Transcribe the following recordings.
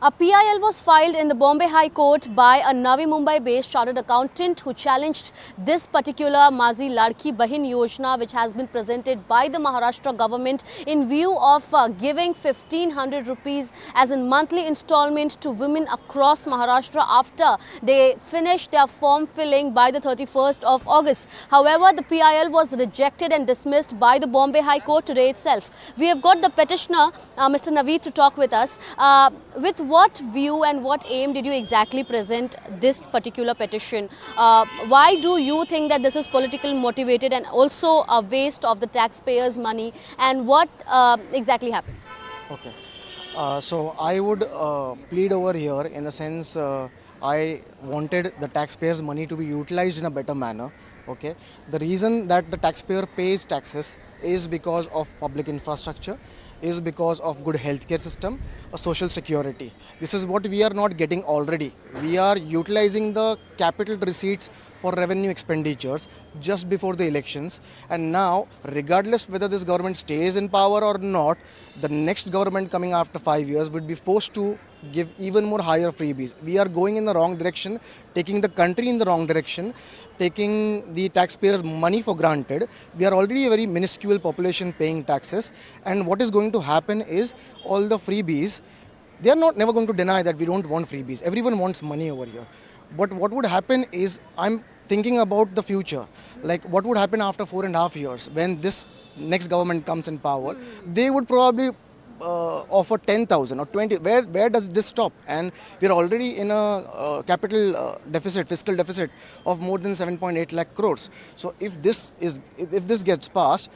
A PIL was filed in the Bombay High Court by a Navi Mumbai-based chartered accountant who challenged this particular Ladki Bahin Yojana, which has been presented by the Maharashtra government in view of giving 1500 rupees as a monthly installment to women across Maharashtra after they finished their form filling by the 31st of August. However, the PIL was rejected and dismissed by the Bombay High Court today itself. We have got the petitioner, Mr. Naveed, to talk with us. With what view and what aim did you exactly present this particular petition? Why do you think that this is politically motivated and also a waste of the taxpayers' money? And what exactly happened? Okay. So I would plead over here in the sense I wanted the taxpayers' money to be utilized in a better manner. Okay. The reason that the taxpayer pays taxes is because of public infrastructure, is because of good healthcare system, a social security. This is what we are not getting already. We are utilizing the capital receipts for revenue expenditures just before the elections, and now regardless whether this government stays in power or not, the next government coming after 5 years would be forced to give even more higher freebies. We are going in the wrong direction, taking the country in the wrong direction, taking the taxpayers' money for granted. We are already a very minuscule population paying taxes, and what is going to happen is all the freebies, they are not never going to deny that we don't want freebies. Everyone wants money over here. But what would happen is, I'm thinking about the future, like what would happen after 4.5 years when this next government comes in power. They would probably offer 10,000 or 20. Where does this stop? And we're already in a capital deficit, fiscal deficit of more than 7.8 lakh crores. So if this gets passed,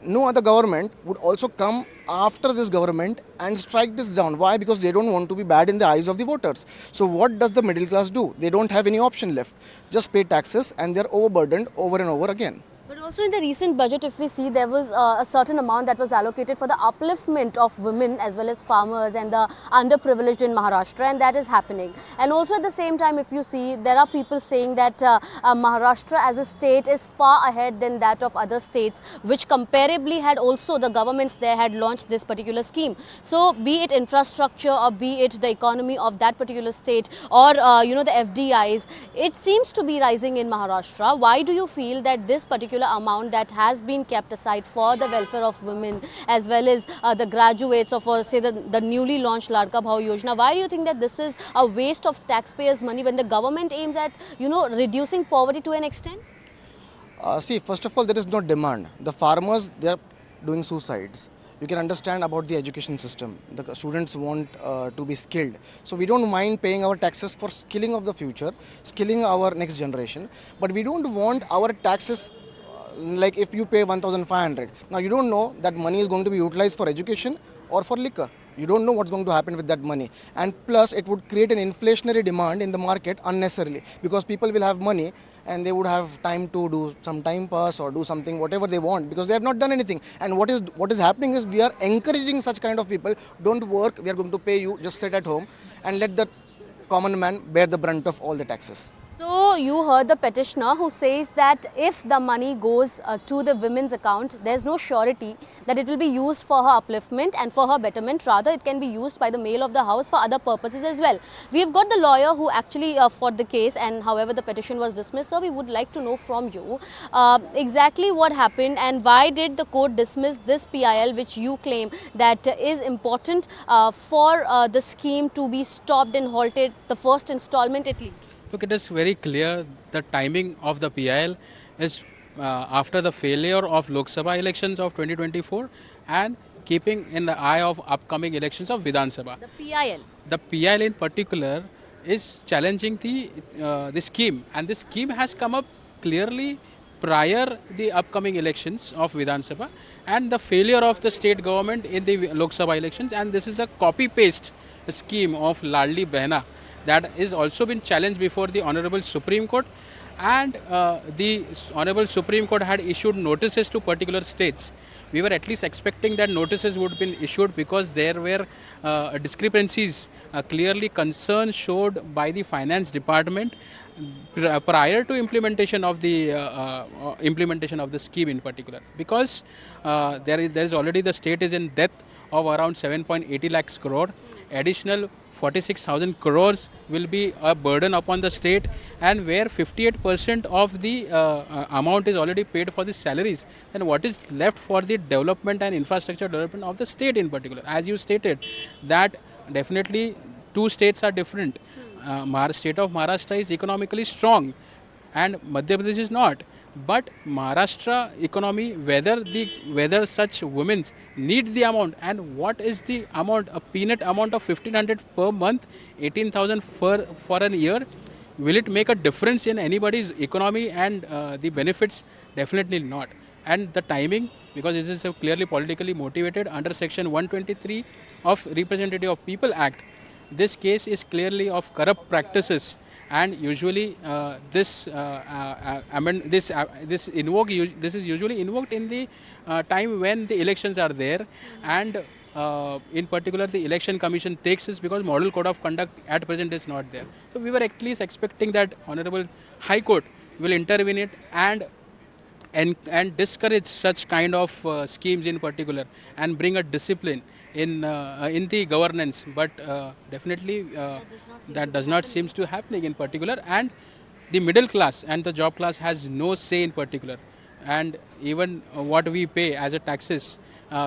no other government would also come after this government and strike this down. Why? Because they don't want to be bad in the eyes of the voters. So what does the middle class do? They don't have any option left. Just pay taxes, and they're overburdened over and over again. But also in the recent budget, if we see, there was a certain amount that was allocated for the upliftment of women as well as farmers and the underprivileged in Maharashtra, and that is happening. And also at the same time, if you see, there are people saying that Maharashtra as a state is far ahead than that of other states, which comparably had also the governments there had launched this particular scheme. So be it infrastructure or be it the economy of that particular state or the FDIs, it seems to be rising in Maharashtra. Why do you feel that this particular amount that has been kept aside for the welfare of women as well as the graduates of say the newly launched Ladki Bahin Yojana, why do you think that this is a waste of taxpayers' money when the government aims at reducing poverty to an extent? See, first of all, there is no demand. The farmers, they are doing suicides. You can understand about the education system. The students want to be skilled. So we don't mind paying our taxes for skilling of the future, skilling our next generation. But we don't want our taxes, like if you pay 1,500. Now you don't know that money is going to be utilized for education or for liquor. You don't know what's going to happen with that money. And plus it would create an inflationary demand in the market unnecessarily, because people will have money and they would have time to do some time pass or do something whatever they want, because they have not done anything. And what is happening is we are encouraging such kind of people. Don't work, we are going to pay you, just sit at home and let the common man bear the brunt of all the taxes. So you heard the petitioner who says that if the money goes to the women's account, there's no surety that it will be used for her upliftment and for her betterment. Rather, it can be used by the male of the house for other purposes as well. We've got the lawyer who actually fought the case, and however the petition was dismissed. So we would like to know from you exactly what happened and why did the court dismiss this PIL, which you claim that is important for the scheme to be stopped and halted, the first installment at least. Look, it is very clear the timing of the PIL is after the failure of Lok Sabha elections of 2024 and keeping in the eye of upcoming elections of Vidhan Sabha. The PIL. The PIL in particular is challenging the scheme, and this scheme has come up clearly prior the upcoming elections of Vidhan Sabha and the failure of the state government in the Lok Sabha elections, and this is a copy-paste scheme of Ladli Behna that is also been challenged before the Honorable Supreme Court, and the Honorable Supreme Court had issued notices to particular states. We were at least expecting that notices would have been issued because there were discrepancies, clearly concerns showed by the finance department prior to implementation of the scheme in particular, because there is already the state is in debt of around 7.80 lakhs crore. Additional 46,000 crores will be a burden upon the state, and where 58% of the amount is already paid for the salaries, then what is left for the development and infrastructure development of the state in particular? As you stated, that definitely two states are different. State of Maharashtra is economically strong and Madhya Pradesh is not. But Maharashtra economy, whether such women need the amount, and what is the amount, a peanut amount of 1500 per month, 18,000 for a year, will it make a difference in anybody's economy and the benefits? Definitely not. And the timing, because this is a clearly politically motivated under section 123 of Representative of People Act, this case is clearly of corrupt practices. And usually this is usually invoked in the time when the elections are there, and in particular the election commission takes this because model code of conduct at present is not there. So we were at least expecting that Honorable High Court will intervene it and discourage such kind of schemes in particular, and bring a discipline in the governance, but definitely that does not seems to happening in particular. And the middle class and the job class has no say in particular, and even what we pay as a taxes,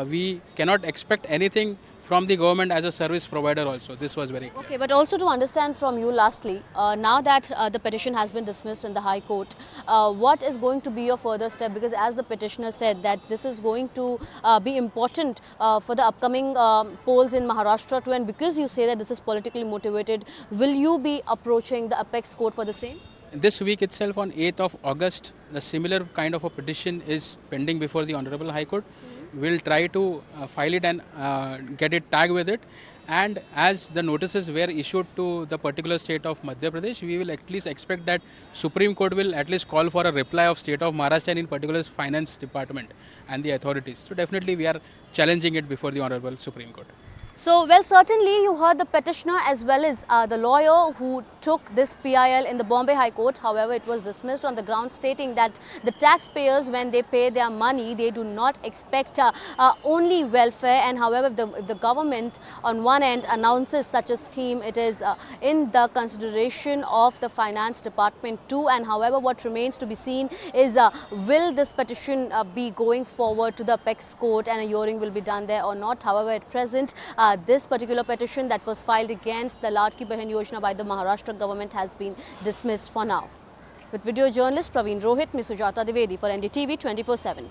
we cannot expect anything from the government as a service provider also. This was very Okay, but also to understand from you lastly, now that the petition has been dismissed in the High Court, what is going to be your further step? Because as the petitioner said that this is going to be important for the upcoming polls in Maharashtra too, and because you say that this is politically motivated, will you be approaching the apex court for the same? This week itself, on 8th of August, the similar kind of a petition is pending before the Honorable High Court. We'll try to file it and get it tagged with it. And as the notices were issued to the particular state of Madhya Pradesh, we will at least expect that Supreme Court will at least call for a reply of state of Maharashtra, and in particular finance department and the authorities. So definitely we are challenging it before the Honorable Supreme Court. So, well, certainly you heard the petitioner as well as the lawyer who took this PIL in the Bombay High Court. However, it was dismissed on the ground stating that the taxpayers, when they pay their money, they do not expect only welfare. And however, if the government on one end announces such a scheme, it is in the consideration of the finance department too. And however, what remains to be seen is will this petition be going forward to the apex court and a hearing will be done there or not. However, at present, this particular petition that was filed against the Ladki Bahin Yojana by the Maharashtra government has been dismissed for now. With video journalist Praveen Rohit, Ms. Sujata Dwivedi for NDTV 24/7.